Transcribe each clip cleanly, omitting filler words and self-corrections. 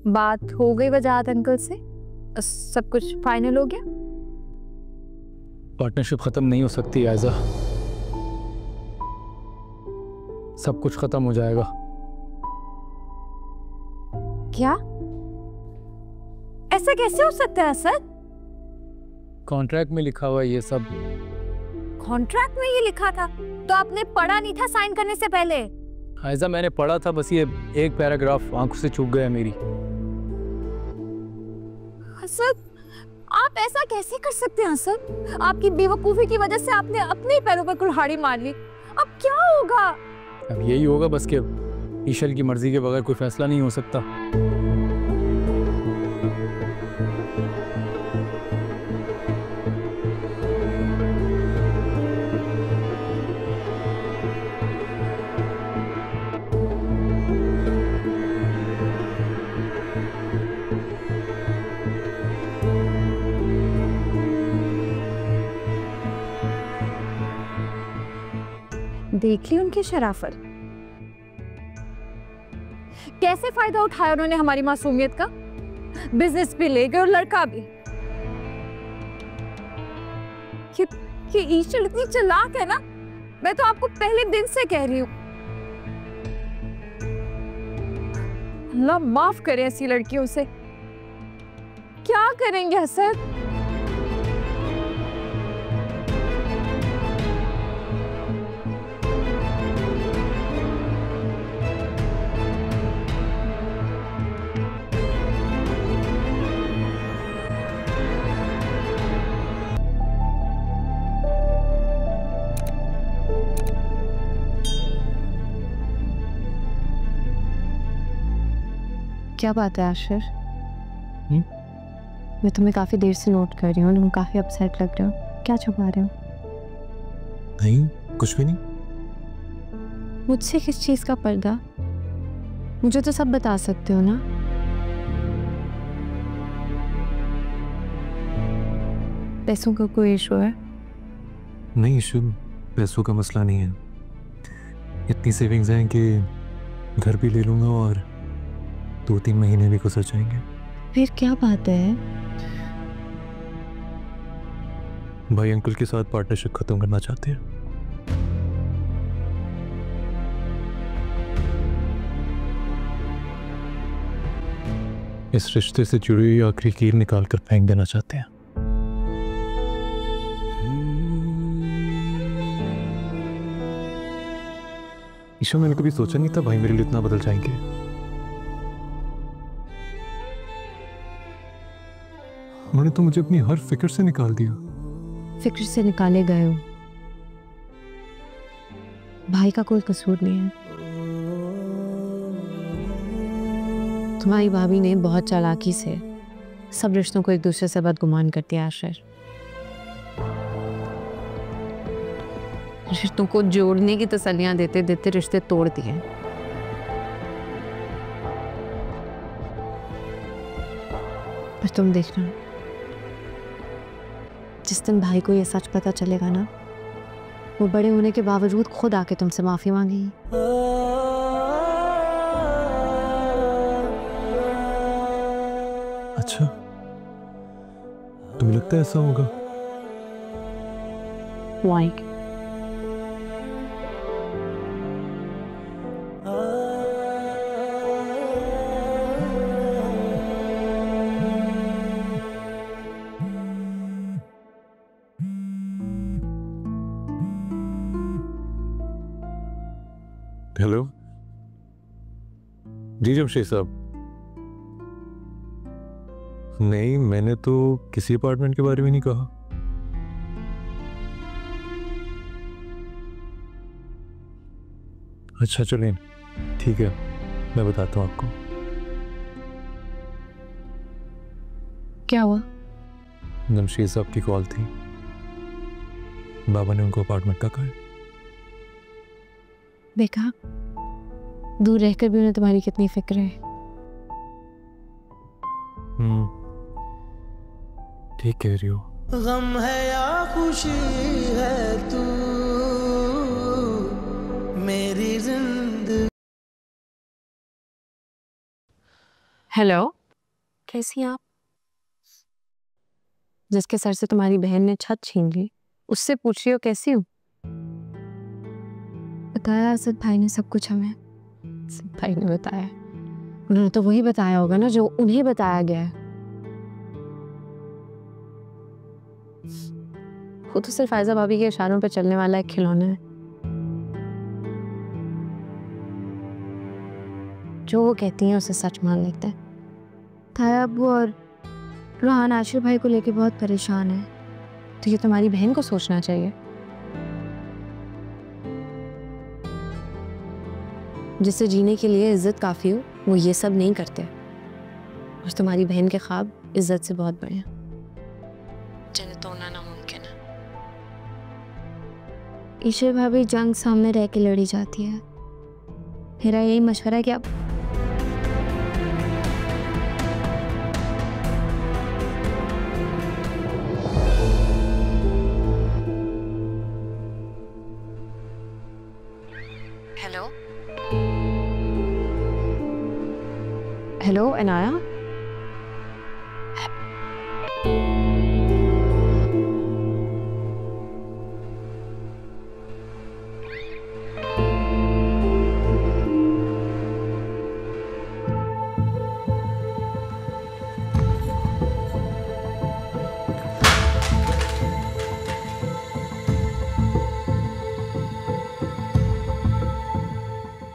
बात हो गई वजाहत अंकल से? सब कुछ फाइनल हो गया? पार्टनरशिप खत्म नहीं हो सकती आयजा, सब कुछ खत्म हो जाएगा। क्या? ऐसा कैसे हो सकता है असद? कॉन्ट्रैक्ट में लिखा हुआ ये सब। कॉन्ट्रैक्ट में ये लिखा था तो आपने पढ़ा नहीं था साइन करने से पहले? आयजा मैंने पढ़ा था, बस ये एक पैराग्राफ आंखों से चूक गया मेरी। असद, आप ऐसा कैसे कर सकते हैं असद? आपकी बेवकूफी की वजह से आपने अपने पैरों पर कुल्हाड़ी मार ली। अब क्या होगा? अब यही होगा बस कि ईश्वर की मर्जी के बगैर कोई फैसला नहीं हो सकता। देख ली उनकी शराफत, कैसे फायदा उठाया उन्होंने हमारी मासूमियत का। बिजनेस भी ले गए और लड़का भी। कि ईश्वर इतनी चालाक है ना, मैं तो आपको पहले दिन से कह रही हूं। अल्लाह माफ करे ऐसी लड़कियों से। क्या करेंगे हसन? क्या बात है आशिर? मैं तुम्हें काफी देर से नोट कर रही हूँ, तुम काफी अपसेट लग रहे हो। क्या छुपा रहे हो? नहीं, कुछ भी नहीं। मुझसे किस चीज का पर्दा? मुझे तो सब बता सकते हो ना। पैसों का कोई इशू है? नहीं, इशू पैसों का मसला नहीं है। इतनी सेविंग्स हैं कि घर भी ले लूंगा और 2-3 महीने भी गुजर जाएंगे। फिर क्या बात है? भाई अंकल के साथ पार्टनरशिप खत्म करना चाहते हैं। इस रिश्ते से जुड़ी हुई आखिरी कील निकाल कर फेंक देना चाहते हैं। ईशा, मैंने कभी सोचा नहीं था भाई मेरे लिए इतना बदल जाएंगे। उन्होंने तो मुझे अपनी हर फिक्र से निकाल दिया। फिक्र से निकाले गए हो? भाई का कोई कसूर नहीं है। तुम्हारी भाभी ने बहुत चालाकी से सब रिश्तों को एक दूसरे से बदगुमान कर दिया आशिर। रिश्तों को जोड़ने की तसल्लियां देते देते रिश्ते तोड़ दिए। पर तुम देखना, जिस दिन भाई को ये सच पता चलेगा ना, वो बड़े होने के बावजूद खुद आके तुमसे माफी मांगेगी। अच्छा, तुम्हें लगता है ऐसा होगा? Why? हेलो जी जमशेद साहब। नहीं, मैंने तो किसी अपार्टमेंट के बारे में नहीं कहा। अच्छा चलिए, ठीक है, मैं बताता हूँ आपको। क्या हुआ? जमशेद साहब की कॉल थी, बाबा ने उनको अपार्टमेंट का कहा है। देखा, दूर रहकर भी उन्हें तुम्हारी कितनी फिक्र है। ठीक कह रही हो। गम है या खुशी है तू मेरी जिंदगी। हेलो, कैसी हैं आप? जिसके सर से तुम्हारी बहन ने छत छीन ली, उससे पूछ रही हो कैसी हूँ? बताया असद भाई ने सब कुछ हमें। असद भाई ने बताया? उन्होंने तो वही बताया होगा ना जो उन्हें बताया गया है। वो तो सिर्फ फायजा भाभी के इशारों पर चलने वाला एक खिलौना है। जो वो कहती हैं उसे सच मान लेते हैं। ताया अब्बू और रोहान आशिर भाई को लेके बहुत परेशान है। तो ये तुम्हारी बहन को सोचना चाहिए। जिससे जीने के लिए इज्जत काफी हो, वो ये सब नहीं करते। और तुम्हारी बहन के ख्वाब इज्जत से बहुत बड़े हैं, जिन्हें तोड़ना नामुमकिन है। ईशर भाभी जंग सामने रह के लड़ी जाती है। मेरा यही मशवरा है कि आप हेलो हेलो अनाया,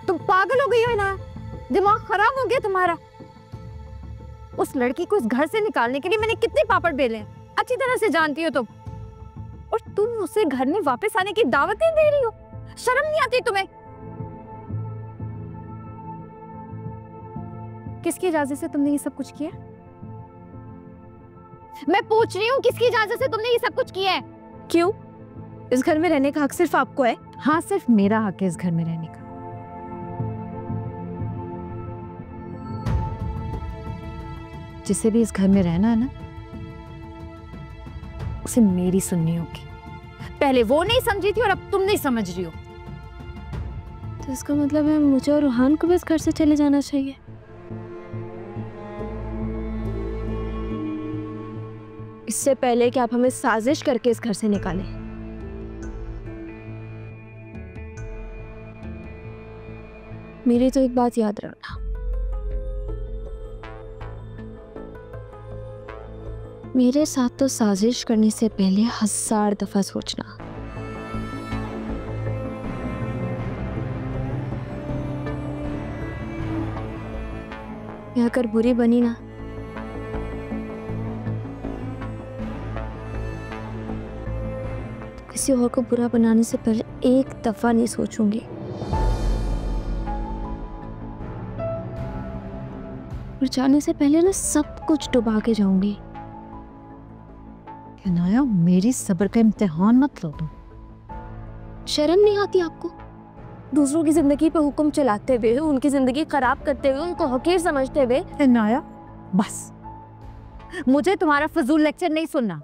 तुम पागल हो गई हो ना? दिमाग खराब हो गया तुम्हारा? उस लड़की को इस घर से निकालने के लिए मैंने कितने पापड़ बेले हैं, अच्छी तरह से जानती हो तुम। और तुम उसे घर में वापस आने की दावतें दे रही हो। शर्म नहीं आती तुम्हें? किसकी इजाजत से तुमने ये सब कुछ किया? मैं पूछ रही हूँ, किसकी इजाजत से तुमने ये सब कुछ किया है? क्यों? इस घर में रहने का हक सिर्फ आपको है? हाँ, सिर्फ मेरा हक है इस घर में रहने का। जिसे भी इस घर में रहना है ना, उसे मेरी सुननी होगी। पहले वो नहीं समझी थी और अब तुम नहीं समझ रही हो। तो इसका मतलब है मुझे और रूहान को भी इस घर से चले जाना चाहिए। इससे पहले कि आप हमें साजिश करके इस घर से निकालें। मेरी तो एक बात याद रखना, मेरे साथ तो साजिश करने से पहले 1000 दफा सोचना। मैं अगर बुरी बनी ना, तो किसी और को बुरा बनाने से पहले एक दफा नहीं सोचूंगी। और जाने से पहले ना सब कुछ डुबा के जाऊंगी। अनाया, मेरी सब्र का इम्तिहान मत लो तुम। शर्म नहीं आती आपको? दूसरों की जिंदगी पे हुक्म चलाते हुए, उनकी जिंदगी खराब करते हुए, उनको हकीर समझते हुए। अनाया, बस, मुझे तुम्हारा फजूल लेक्चर नहीं सुनना।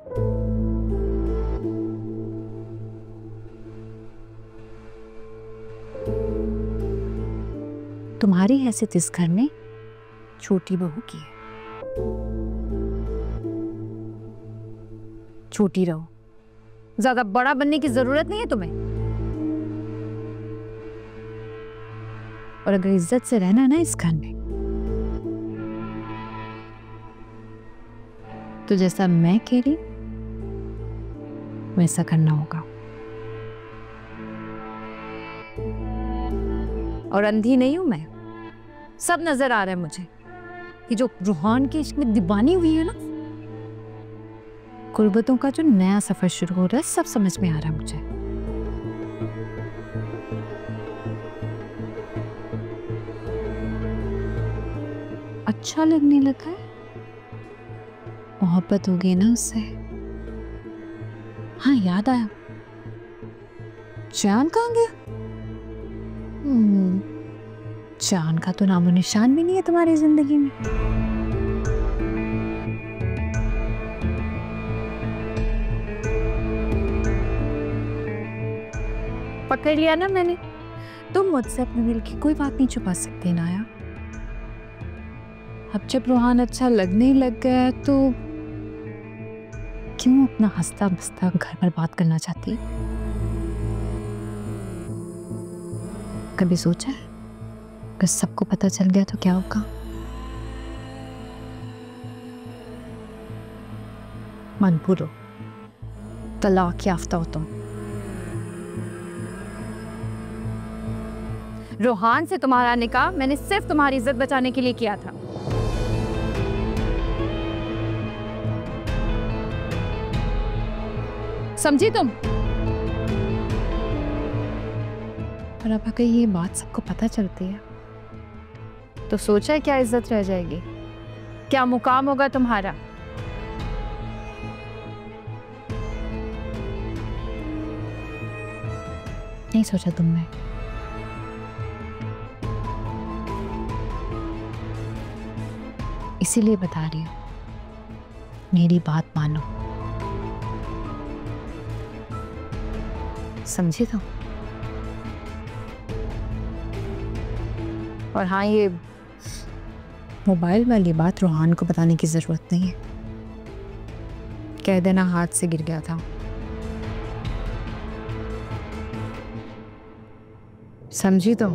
तुम्हारी हैसियत इस घर में छोटी बहू की है। छोटी रहो, ज्यादा बड़ा बनने की जरूरत नहीं है तुम्हें। और अगर इज्जत से रहना है ना इस घर में, तो जैसा मैं कह रही वैसा करना होगा। और अंधी नहीं हूं मैं, सब नजर आ रहा है मुझे कि जो रूहान की इश्क में दीवानी हुई है ना, गुर्बतों का जो नया सफर शुरू हो रहा है, सब समझ में आ रहा है मुझे। अच्छा लगने लगा है, मोहब्बत हो गई ना उससे। हाँ, याद आया, चांद कहाँ गया? चांद का तो नामो निशान भी नहीं है तुम्हारी जिंदगी में। पकड़ लिया ना मैंने। तुम मुझसे अपने दिल की कोई बात नहीं छुपा सकते नाया। अब जब रूहान अच्छा लगने लग गया है तो क्यों अपना हंसता बसता घर बर्बाद करना चाहती है? कभी सोचा है अगर सबको पता चल गया तो क्या होगा? मनपूर हो, तलाक याफ्ता हो तुम। रोहान से तुम्हारा निकाह मैंने सिर्फ तुम्हारी इज्जत बचाने के लिए किया था। समझी तुम? और अब अगर ये बात सबको पता चलती है तो सोचा है क्या इज्जत रह जाएगी? क्या मुकाम होगा तुम्हारा? नहीं सोचा तुमने? इसीलिए बता रही हूं, मेरी बात मानो। समझी तो? और हाँ, ये मोबाइल वाली बात रूहान को बताने की जरूरत नहीं है। कह देना हाथ से गिर गया था। समझी तो?